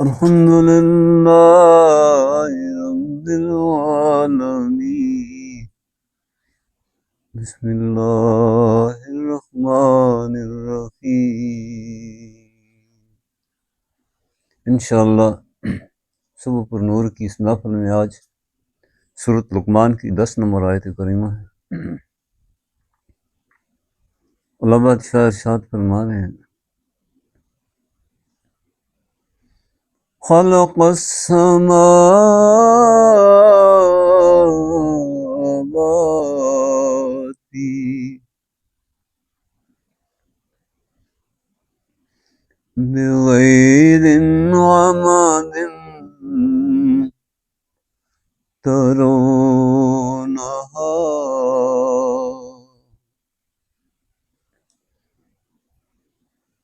الحمد لله رب العالمين بسم الله الرحمن الرحیم۔ انشاءاللہ صبح پر نور کی اس محفل میں آج سورۃ لقمان کی 10 نمبر آیت کریمہ ہے۔ علماء شاہ ارشاد فرما رہے ہیں، خلق السماوات بغیر عمد ترونها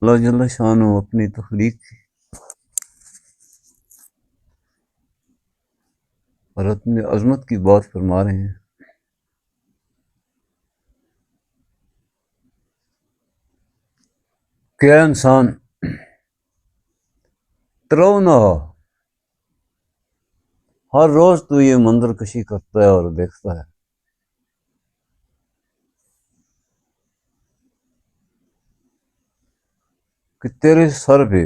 اللہ جل شانہ اپنی تخلیق کی اور اپنی عظمت کی بات فرما رہے ہیں کہ اے انسان ترونہ، ہر روز تو یہ منظر کشی کرتا ہے اور دیکھتا ہے کہ تیرے سر پہ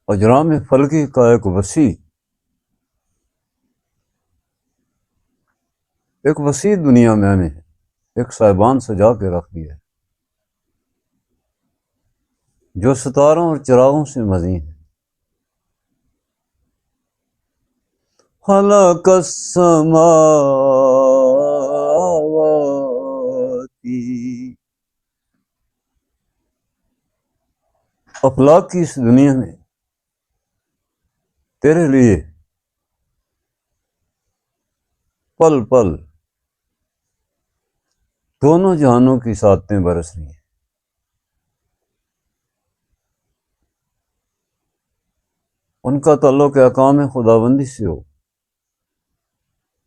اجرام فلکی کا ایک وسیع دنیا میں نے ایک صاحبان سجا کے رکھ دیا ہے جو ستاروں اور چراغوں سے مزین ہے۔ خلق السماوات، افلاک کی اس دنیا میں تیرے لیے پل پل دونوں جہانوں کی ساتیں برس رہی ہیں۔ ان کا تعلق احکام خداوندی سے ہو،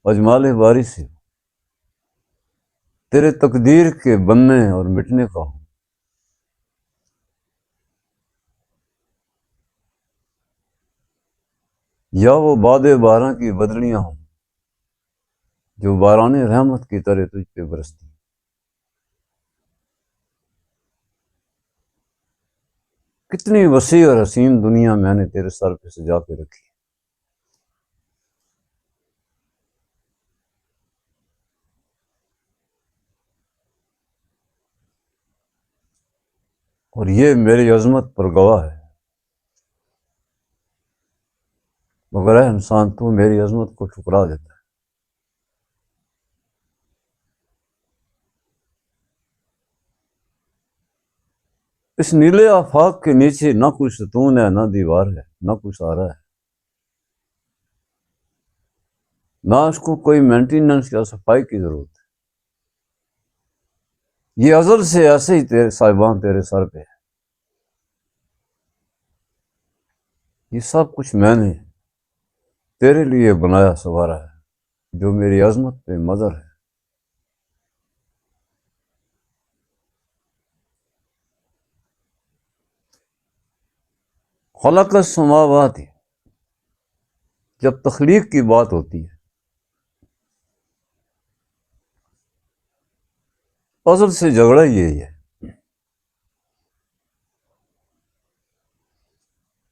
اجمال باری سے ہو، تیرے تقدیر کے بننے اور مٹنے کا ہو، یا وہ باد باران کی بدلیاں ہوں جو باران رحمت کی طرح تجھ پہ برستی ہیں۔ کتنی وسیع اور حسین دنیا میں نے تیرے سر پہ سجا کے رکھی ہے، اور یہ میری عظمت پر گواہ ہے، مگر اے انسان تو میری عظمت کو ٹھکرا دیتا ہے۔ اس نیلے آفاق کے نیچے نہ کوئی ستون ہے، نہ دیوار ہے، نہ کوئی سہارا ہے، نہ اس کو کوئی مینٹیننس یا صفائی کی ضرورت ہے۔ یہ ازل سے ایسے ہی تیرے صاحبان تیرے سر پہ ہے۔ یہ سب کچھ میں نے تیرے لیے بنایا سنوارا ہے، جو میری عظمت پہ مظہر ہے۔ خلق السماوات، جب تخلیق کی بات ہوتی ہے ازل سے جھگڑا یہی ہے۔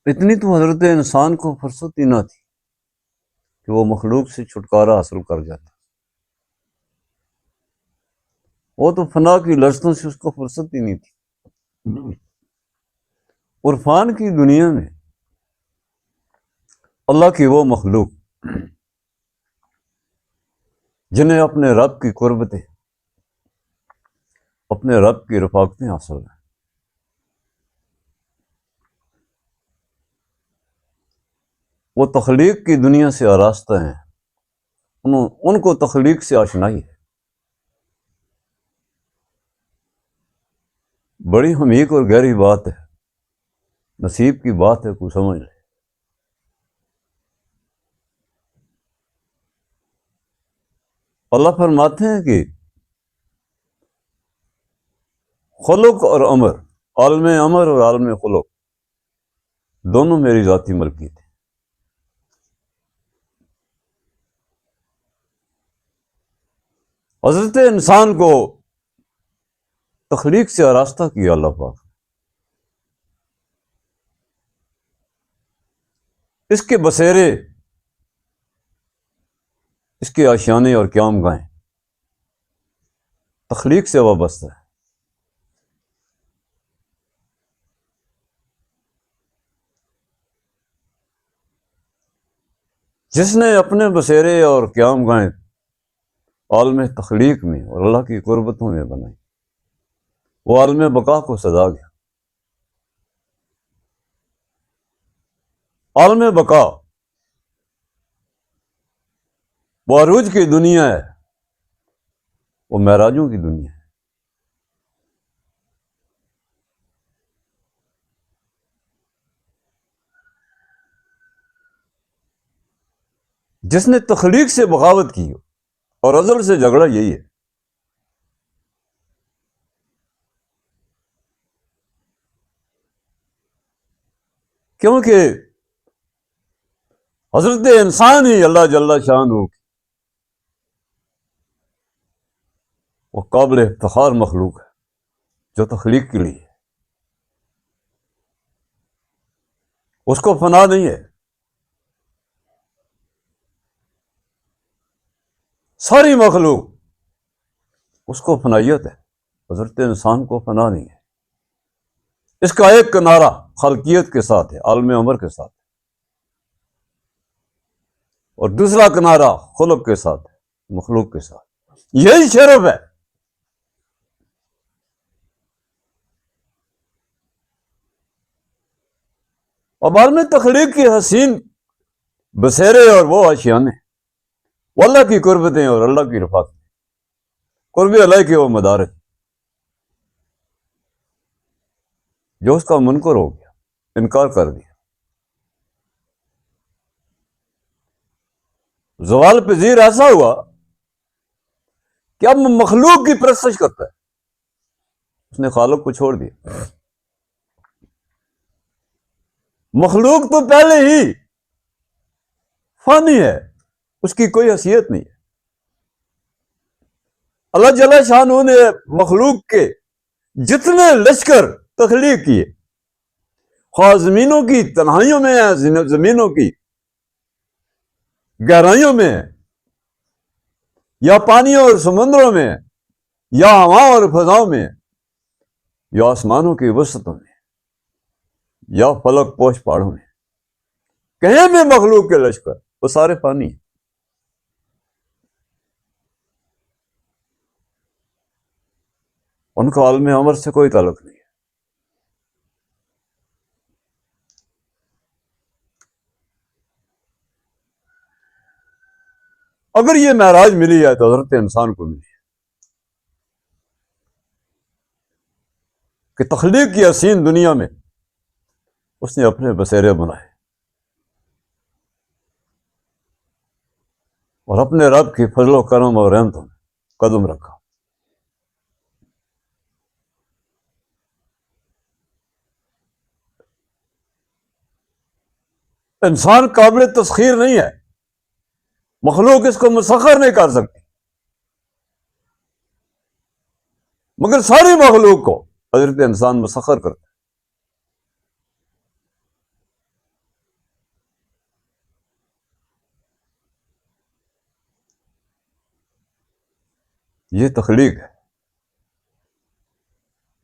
اتنی تو حضرت انسان کو فرصت ہی نہ تھی کہ وہ مخلوق سے چھٹکارا حاصل کر جاتا، وہ تو فنا کی لذتوں سے اس کو فرصت ہی نہیں تھی۔ عرفان کی دنیا میں اللہ کی وہ مخلوق جنہیں اپنے رب کی قربتیں، اپنے رب کی رفاقتیں حاصل ہیں، وہ تخلیق کی دنیا سے آراستہ ہیں، ان کو تخلیق سے آشنائی ہے۔ بڑی عمیق اور گہری بات ہے، نصیب کی بات ہے، کوئی سمجھ لے۔ اللہ فرماتے ہیں کہ خلق اور امر عالم امر اور عالم خلق دونوں میری ذاتی ملکیت ہے۔ حضرت انسان کو تخلیق سے آراستہ کیا اللہ پاک، اس کے بسیرے، اس کے آشیانے اور قیام گاہیں تخلیق سے وابستہ ہے۔ جس نے اپنے بسیرے اور قیام گاہیں عالم تخلیق میں اور اللہ کی قربتوں میں بنائی، وہ عالم بقا کو سزا گیا۔ عالم بقا وہ عروج کی دنیا ہے، وہ معراجوں کی دنیا ہے۔ جس نے تخلیق سے بغاوت کی اور ازل سے جھگڑا یہی ہے۔ کیونکہ حضرت انسان ہی اللہ جل شانہ وہ قابل افتخار مخلوق ہے جو تخلیق کے لیے ہے۔ اس کو فنا نہیں ہے، ساری مخلوق اس کو فنائیت ہے، حضرت انسان کو فنا نہیں ہے۔ اس کا ایک کنارہ خلقیت کے ساتھ ہے، عالم امر کے ساتھ، اور دوسرا کنارہ خلق کے ساتھ ہے، مخلوق کے ساتھ۔ یہی شرف ہے۔ اب عالم تخلیق کی حسین بسیرے اور وہ آشیانے، وہ اللہ کی قربتیں اور اللہ کی رفاقتیں، قرب اللہ کے وہ مدارج، جو اس کا منکر ہو گیا، انکار کر دیا، زوال پذیر ایسا ہوا کہ اب مخلوق کی پرستش کرتا ہے، اس نے خالق کو چھوڑ دیا۔ مخلوق تو پہلے ہی فانی ہے، اس کی کوئی حیثیت نہیں ہے۔ اللہ جل شانہ نے مخلوق کے جتنے لشکر تخلیق کیے، خواہ زمینوں کی تنہائیوں میں ہیں، زمینوں کی گہرائیوں میں ہیں، یا پانیوں اور سمندروں میں، یا ہواؤں اور فضاؤں میں، یا آسمانوں کی وسطوں میں، یا فلک پوش پہاڑوں میں، کہیں بھی مخلوق کے لشکر وہ سارے فانی ہیں۔ ان کا عالم امر سے کوئی تعلق نہیں ہے۔ اگر یہ معراج ملی ہے تو حضرت انسان کو ملی ہے کہ تخلیق کی حسین دنیا میں اس نے اپنے بسیرے بنائے اور اپنے رب کی فضل و کرم اور رحمتوں میں قدم رکھا۔ انسان قابل تسخیر نہیں ہے، مخلوق اس کو مسخر نہیں کر سکتی، مگر ساری مخلوق کو حضرت انسان مسخر کرتا ہے۔ یہ تخلیق ہے۔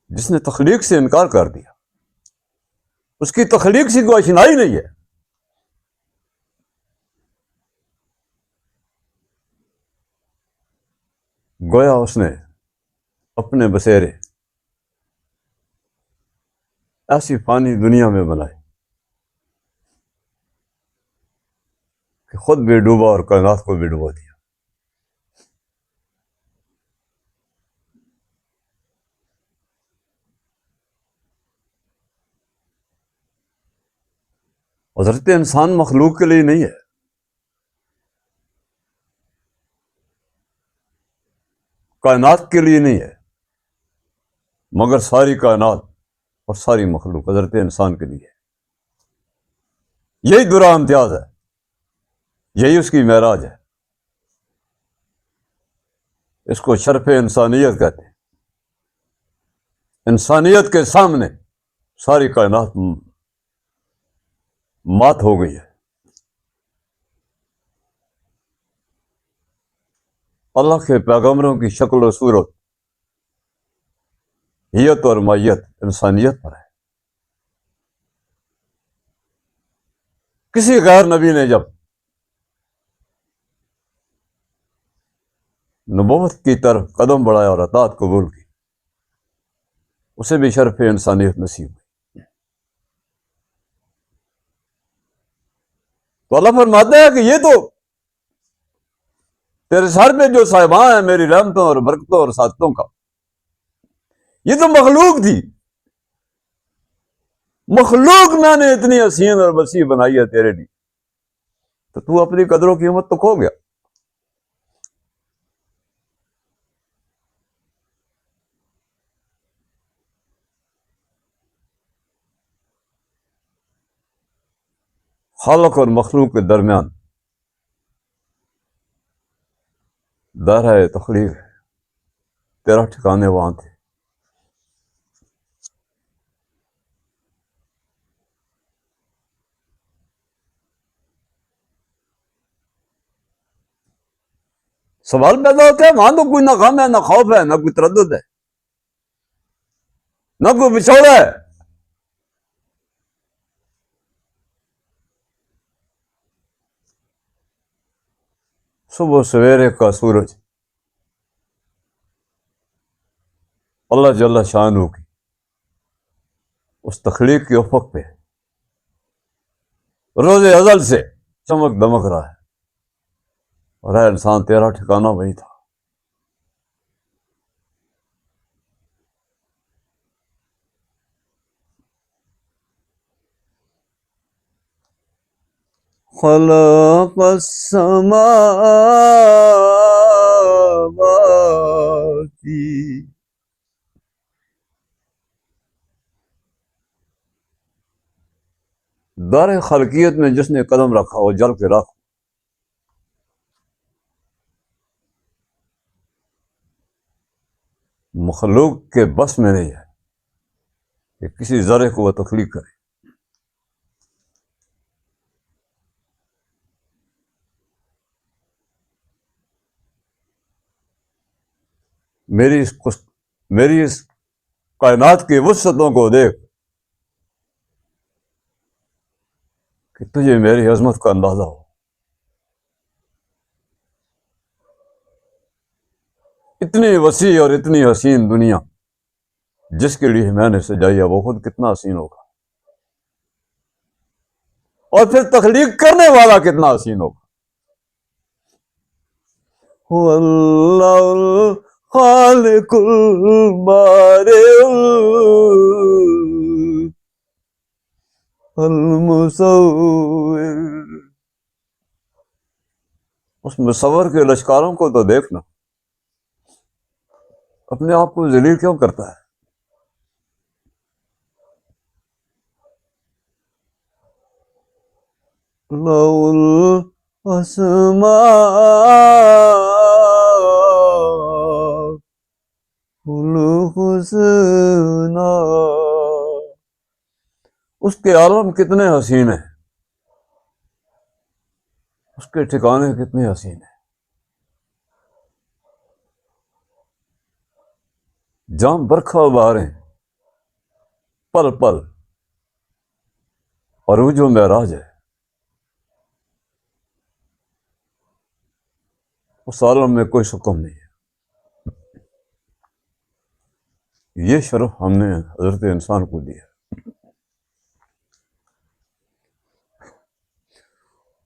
جس نے تخلیق سے انکار کر دیا، اس کی تخلیق سے کوئی آشنائی نہیں ہے۔ گویا اس نے اپنے بسیرے ایسی فانی دنیا میں بنائے کہ خود بھی ڈوبا اور کائنات کو بھی ڈوبا دیا۔ حضرت انسان مخلوق کے لیے نہیں ہے، کائنات کے لیے نہیں ہے، مگر ساری کائنات اور ساری مخلوق حضرت انسان کے لیے یہی درا امتیاز ہے، یہی اس کی معراج ہے. اس کو شرف انسانیت کہتے ہیں. انسانیت کے سامنے ساری کائنات مات ہو گئی ہے. اللہ کے پیغمبروں کی شکل و صورت، حیت اور مائیت انسانیت پر ہے. کسی غیر نبی نے جب نبوت کی طرف قدم بڑھایا اور اطاعت قبول کی، اسے بھی شرف انسانیت نصیب ہوئی. تو اللہ فرماتا ہے کہ یہ تو تیرے سر پہ جو صاحبان ہیں میری رحمتوں اور برکتوں اور سعادتوں کا، یہ تو مخلوق تھی. مخلوق میں نے اتنی حسین اور وسیع بنائی ہے تیرے لیے، تو تو اپنی قدر و قیمت تو کھو گیا. خالق اور مخلوق کے درمیان دائرہ تخلیق ہے، تیرا ٹھکانے وہاں تھے. سوال پیدا ہوتا ہے وہاں تو کوئی نہ غم ہے، نہ خوف ہے، نہ کوئی تردد ہے، نہ کوئی بچھوڑا ہے. صبح سویرے کا سورج اللہ جل شانہ کی اس تخلیق کے افق پہ روز ازل سے چمک دمک رہا ہے، اور اے انسان تیرا ٹھکانہ وہی تھا. خلق السماوات دار خلقیت میں جس نے قدم رکھا وہ جل کے رکھ. مخلوق کے بس میں نہیں ہے کہ کسی ذرے کو وہ تخلیق کرے. میری اس کائنات کی وسعتوں کو دیکھ کہ تجھے میری عظمت کا اندازہ ہو. اتنی وسیع اور اتنی حسین دنیا جس کے لیے میں نے سجائی ہے وہ خود کتنا حسین ہوگا، اور پھر تخلیق کرنے والا کتنا حسین ہوگا. هو اللہ الخالق البارئ المصور. اس مصور کے لشکاروں کو تو دیکھنا، اپنے آپ کو ذلیل کیوں کرتا ہے؟ لَهُ الْأَسْمَاءُ الْحُسْنَى. اس کے عالم کتنے حسین ہیں، اس کے ٹھکانے کتنے حسین ہیں. جہاں برکھا بہاریں پل پل، اور وہ جو معراج ہے اس عالم میں کوئی سکون نہیں ہے. یہ شرف ہم نے حضرت انسان کو دیا.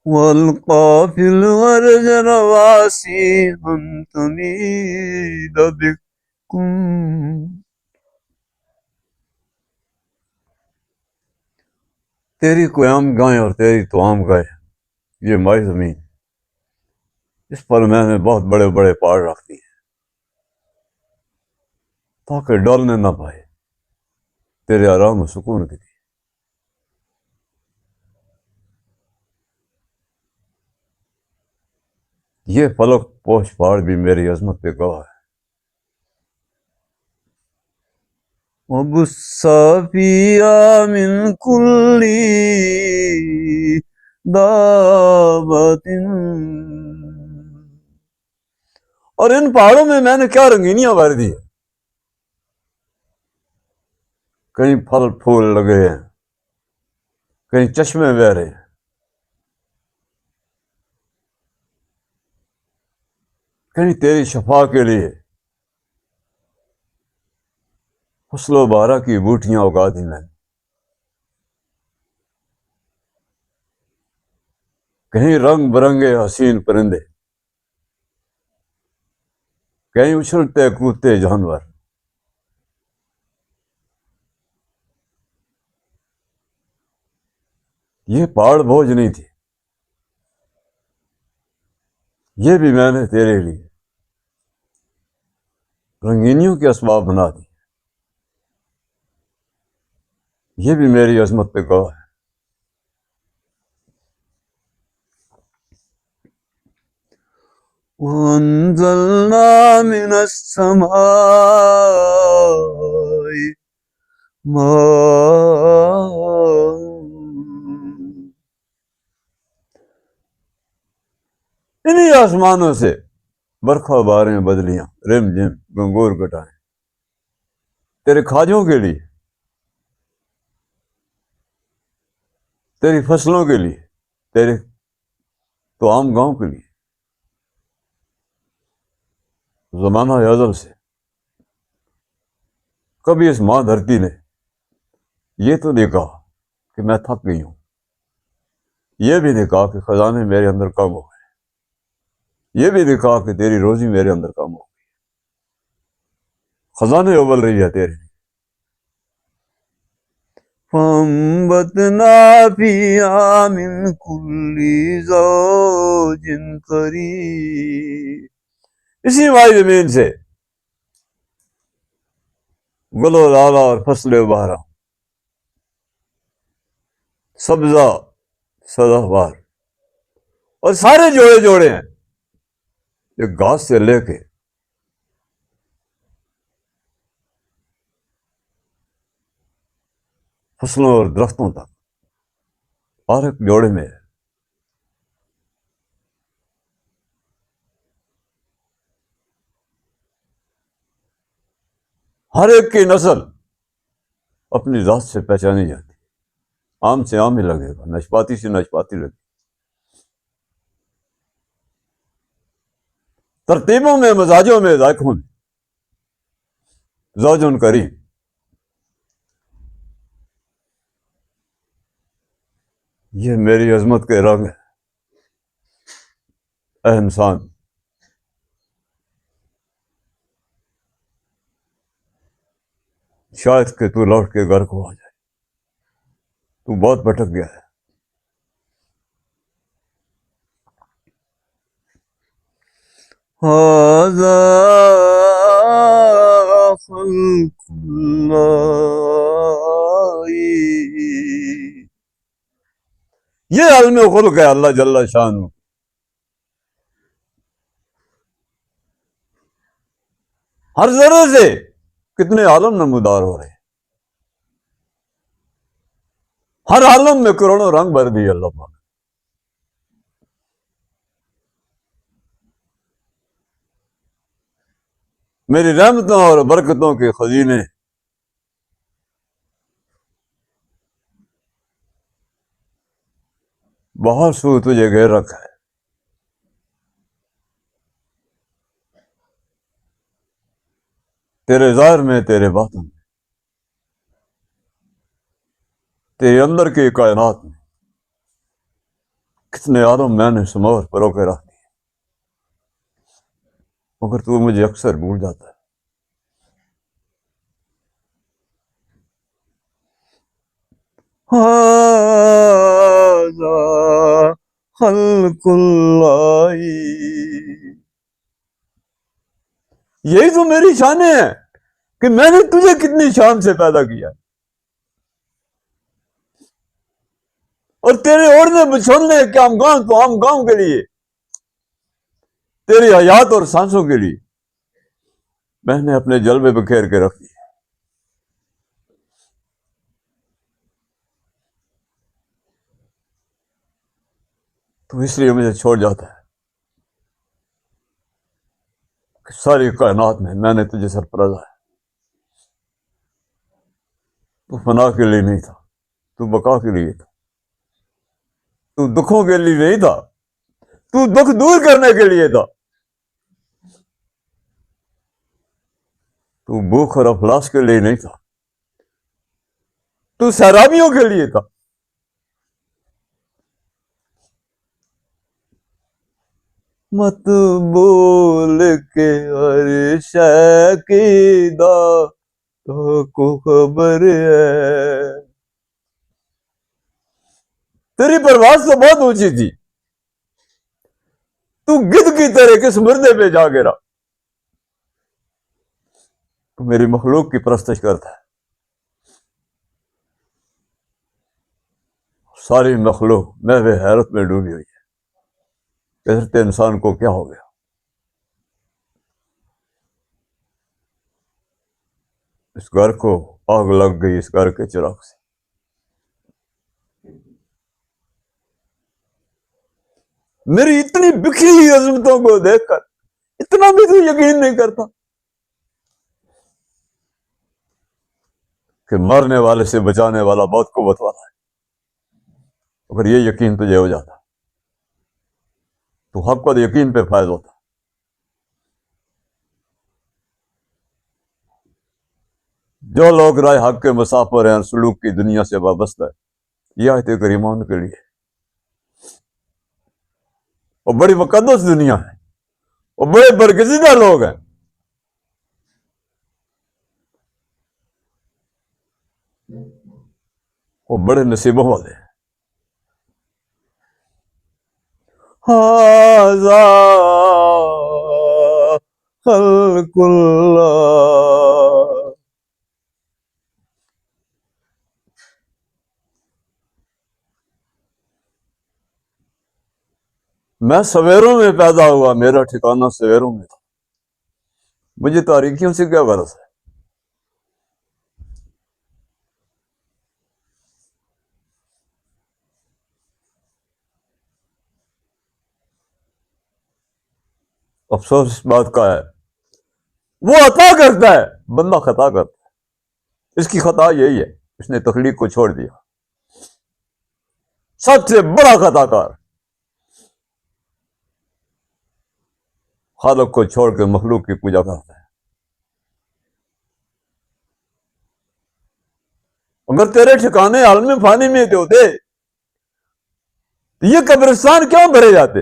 وَأَلْقَىٰ فِي الْأَرْضِ رَوَاسِيَ أَن تَمِيدَ بِكُمْ. تیری قیام گاہیں اور تیری توام گاہیں، یہ مائی زمین، اس پر میں نے بہت بڑے بڑے پہاڑ رکھ دیے تاکہ ڈولنے نہ پائے، تیرے آرام و سکون کے لیے. یہ فلک پوش پہاڑ بھی میری عظمت پہ گواہ ہے. وَبُصَّفِيَّا مِن كُلِّ دَابَةٍ. اور ان پہاڑوں میں نے کیا رنگینیاں بھر دی. کہیں پھل پھول لگے ہیں، کہیں چشمے بہ رہے ہیں، کہیں تیری شفا کے لیے فصل و بارہ کی بوٹیاں اگا دی میں نے، کہیں رنگ برنگے حسین پرندے، کہیں اچھلتے کودتے جانور. یہ پہاڑ بوجھ نہیں تھی، یہ بھی میں نے تیرے لیے رنگینیوں کے اسباب بنا دی. یہ بھی میری عظمت پہ گواہ ہے. وَأَنزَلْنَا مِنَ السَّمَاءِ مَاءً. انہی آسمانوں سے برکھا باریں بدلیاں رم جم گنگور گٹائیں تیرے کھاجوں کے لیے، تیری فصلوں کے لیے، تیرے تو عام گاؤں کے لیے. زمانہ ازل سے کبھی اس ماں دھرتی نے یہ تو نہیں کہا کہ میں تھک گئی ہوں، یہ بھی نہیں کہا کہ خزانے میرے اندر کم ہو گئے، یہ بھی نہیں کہا کہ تیری روزی میرے اندر کم ہو گئی. خزانے ابل رہی ہے تیرے. فَأَنبَتْنَا فِيهَا مِن كُلِّ زَوْجٍ كَرِيمٍ. اسی مائی زمین سے گل و لالا اور فصل بہارا، سبزہ سدا بہار، اور سارے جوڑے جوڑے ہیں ایک گھاس سے لے کے فصلوں اور درختوں تک، ہر ایک جوڑے میں ہے. ہر ایک کی نسل اپنی ذات سے پہچانی جاتی. آم سے آم ہی لگے گا، نشپاتی سے نشپاتی لگے گا. ترتیبوں میں، مزاجوں میں، ذائقوں میں زوج کریم. یہ میری عظمت کے رنگ ہے. اے انسان، شاید کہ تو لوٹ کے گھر کو آ جائے. تو بہت بھٹک گیا ہے. هذا خلق اللہ. یہ علم خلق ہے اللہ جل شانہ. ہر ذرے سے کتنے عالم نمودار ہو رہے ہیں. ہر عالم میں کروڑوں رنگ بھر دیے اللہ پاک. میری رحمتوں اور برکتوں کے خزینے بہت سو تجھے گھیر رکھا ہے. تیرے ظاہر میں، تیرے باطن میں، تیرے اندر کی کائنات میں کتنے عالم میں نے سمور پرو کے رکھ دیے، مگر تو مجھے اکثر بھول جاتا ہے. هذا خلق اللہ. یہی تو میری شان ہے کہ میں نے تجھے کتنی شان سے پیدا کیا. اور تیرے اوڑھنے بچھوڑنے کے ہم گاؤں کے لیے، تیری حیات اور سانسوں کے لیے میں نے اپنے جلوے بکھیر کے رکھ دیے۔ تو اس لیے مجھے چھوڑ جاتا ہے کہ ساری کائنات میں نے تجھے سرپرست ہے۔ تو فنا کے لیے نہیں تھا، تو بقا کے لیے تھا، تو دکھوں کے لیے نہیں تھا، تو دکھ دور کرنے کے لیے تھا، تو بھوک اور افلاس کے لیے نہیں تھا، تو سیرابیوں کے لیے تھا۔ مت بول کے ہر شے کی تو کو خبر ہے، تیری پرواز تو بہت اونچی تھی، تو گدھ کی طرح کس مردے پہ جا گرا؟ تو میری مخلوق کی پرستش کرتا ہے، ساری مخلوق میں بھی حیرت میں ڈوبی ہوئی ہے، حضرت انسان کو کیا ہو گیا؟ اس گھر کو آگ لگ گئی، اس گھر کے چراغ سے۔ میری اتنی بکھی ہوئی عظمتوں کو دیکھ کر اتنا بھی تو یقین نہیں کرتا کہ مرنے والے سے بچانے والا بہت قوت والا ہے۔ اگر یہ یقین تجھے ہو جاتا تو حق و یقین پہ فائز ہوتا۔ جو لوگ رائے حق کے مسافر ہیں اور سلوک کی دنیا سے وابستہ ہے، یہ آیت کریمہ ان کے لیے وہ بڑی مقدس دنیا ہے، وہ بڑے برگزیدہ لوگ ہیں، وہ بڑے نصیبوں والے ہیں۔ ھذا خلق اللہ، میں سویروں میں پیدا ہوا، میرا ٹھکانہ سویروں میں تھا، مجھے تاریکیوں سے کیا غرض ہے؟ افسوس اس بات کا ہے، وہ عطا کرتا ہے، بندہ خطا کرتا ہے۔ اس کی خطا یہی ہے، اس نے تخلیق کو چھوڑ دیا۔ سب سے بڑا خطا کار خالق کو چھوڑ کے مخلوق کی پوجا کرتا ہے۔ اگر تیرے ٹھکانے عالم فانی میں ہوتے تو یہ قبرستان کیوں بھرے جاتے؟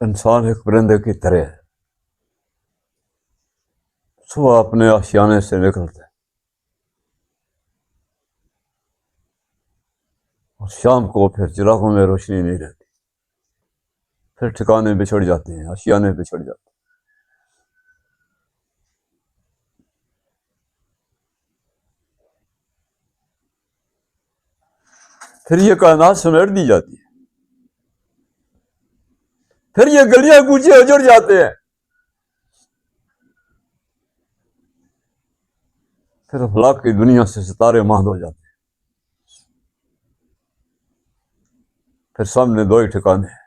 انسان ایک پرندے کی طرح ہے، صبح اپنے آشیانے سے نکلتا ہے اور شام کو پھر چراغوں میں روشنی نہیں رہتی، پھر ٹھکانے بچھڑ جاتے ہیں، آشیانے بچھڑ جاتے ہیں۔ پھر یہ کائنات سمیٹ دی جاتی ہے، پھر یہ گلیاں کوچے اجڑ جاتے ہیں، پھر افلاک کی دنیا سے ستارے ماند ہو جاتے ہیں، پھر سامنے دو ہی ٹھکانے ہیں،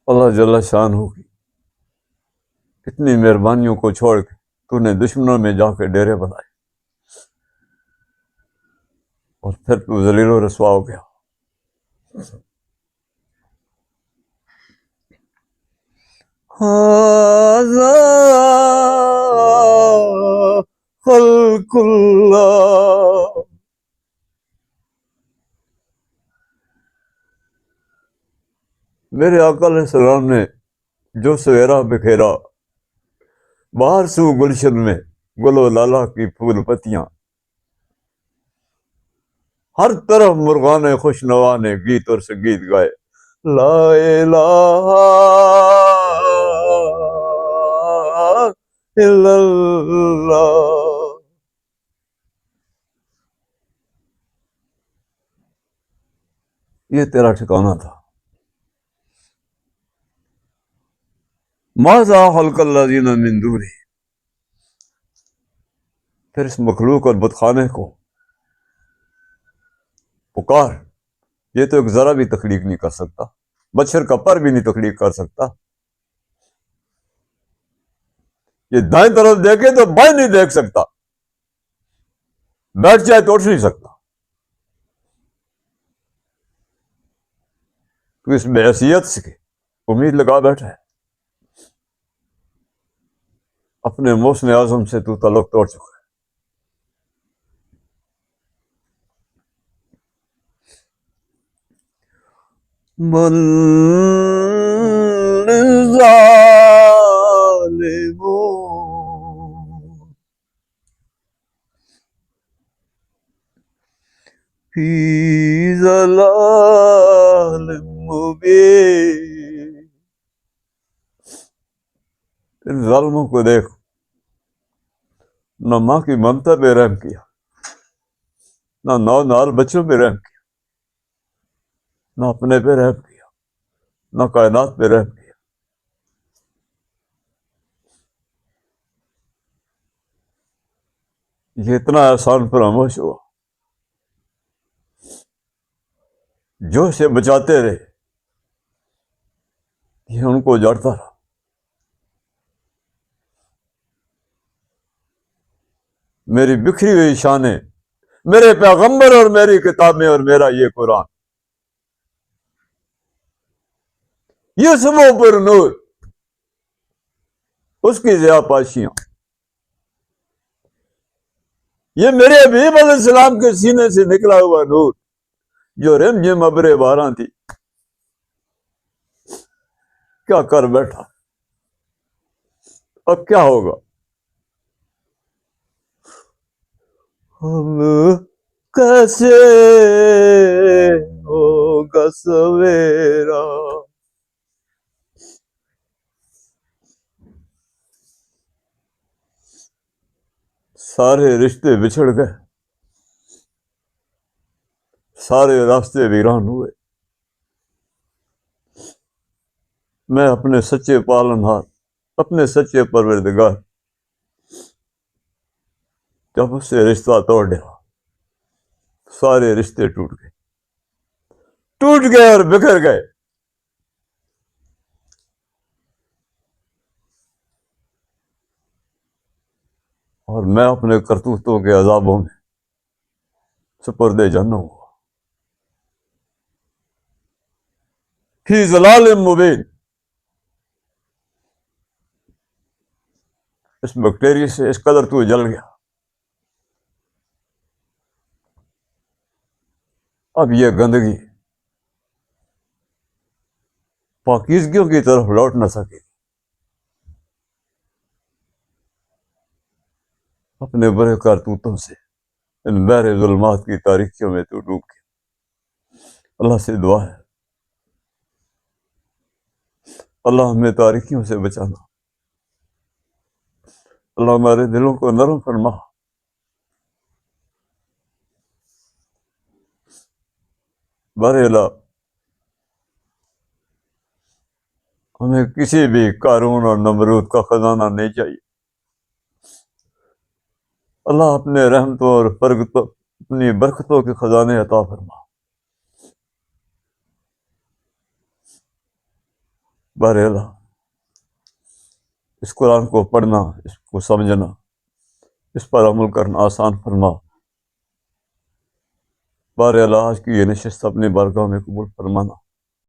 اللہ جل شانہ کی کتنی مہربانیوں کو چھوڑ کے تو نے دشمنوں میں جا کے ڈیرے بنائے، اور پھر تو ذلیل و رسوا ہو گیا۔ ھذا خلق اللہ، میرے آقا علیہ السلام نے جو سویرا بکھیرا، باہر سو گلشن میں گلو لالا کی پھول پتیاں، ہر طرف مرغان خوش نوا نے گیت اور سنگیت گائے، لا الہ الا اللہ۔ یہ تیرا ٹھکانہ تھا۔ ماذا خلق الذین من دونہ، پھر اس مخلوق اور بتخانے کو پکار، یہ تو ایک ذرا بھی تخلیق نہیں کر سکتا، مچھر کا پر بھی نہیں تخلیق کر سکتا۔ یہ دائیں طرف دیکھے تو بائیں نہیں دیکھ سکتا، بیٹھ جائے تو اٹھ نہیں سکتا۔ تو اس بحیثیت سے امید لگا بیٹھا ہے، اپنے محسن اعظم سے تو تعلق توڑ چکا ہے۔ بل الظالمون فی ضلال مبین۔ ان ظالموں کو دیکھ، نہ ماں کی ممتا پہ رحم کیا، نہ نو نال بچوں پہ رحم کیا، نہ اپنے پہ رحم کیا، نہ کائنات پہ رحم کیا۔ یہ اتنا احسان فراموش ہوا، جو سے بچاتے رہے، یہ ان کو اجاڑتا رہا۔ میری بکھری ہوئی شانیں، میرے پیغمبر اور میری کتابیں اور میرا یہ قرآن، یہ سمو پر نور، اس کی ضیاء پاشیاں، یہ میرے حبیب علیہ السلام کے سینے سے نکلا ہوا نور، جو رم جم ابر باراں تھی، کیا کر بیٹھا، اب کیا ہوگا؟ ہم کیسے ہوگا سویرا، سارے رشتے بچھڑ گئے، سارے راستے ویران ہوئے، میں اپنے سچے پالنہار، اپنے سچے پروردگار، جب اس سے رشتہ توڑ دیا، سارے رشتے ٹوٹ گئے اور بکھر گئے۔ اور میں اپنے کرتوتوں کے عذابوں میں سپرد جہنم ہوا، فی ضلال مبین۔ اس بیکٹیریا سے اس قدر تو جل گیا، اب یہ گندگی پاکیزگیوں کی طرف لوٹ نہ سکے، اپنے برے کارتوتوں سے ان بحر ظلمات کی تاریکیوں میں تو ڈوب گیا۔ اللہ سے دعا ہے، اللہ ہمیں تاریکیوں سے بچانا، اللہ ہمارے دلوں کو نرم فرما، بر اللہ ہمیں کسی بھی قارون اور نمرود کا خزانہ نہیں چاہیے۔ اللہ اپنے رحمتوں اور اپنی برکتوں کے خزانے عطا فرما۔ بر اللہ اس قرآن کو پڑھنا، اس کو سمجھنا، اس پر عمل کرنا آسان فرما۔ بار اللہ آج کی یہ نشست اپنی بارگاہ میں قبول فرمانا۔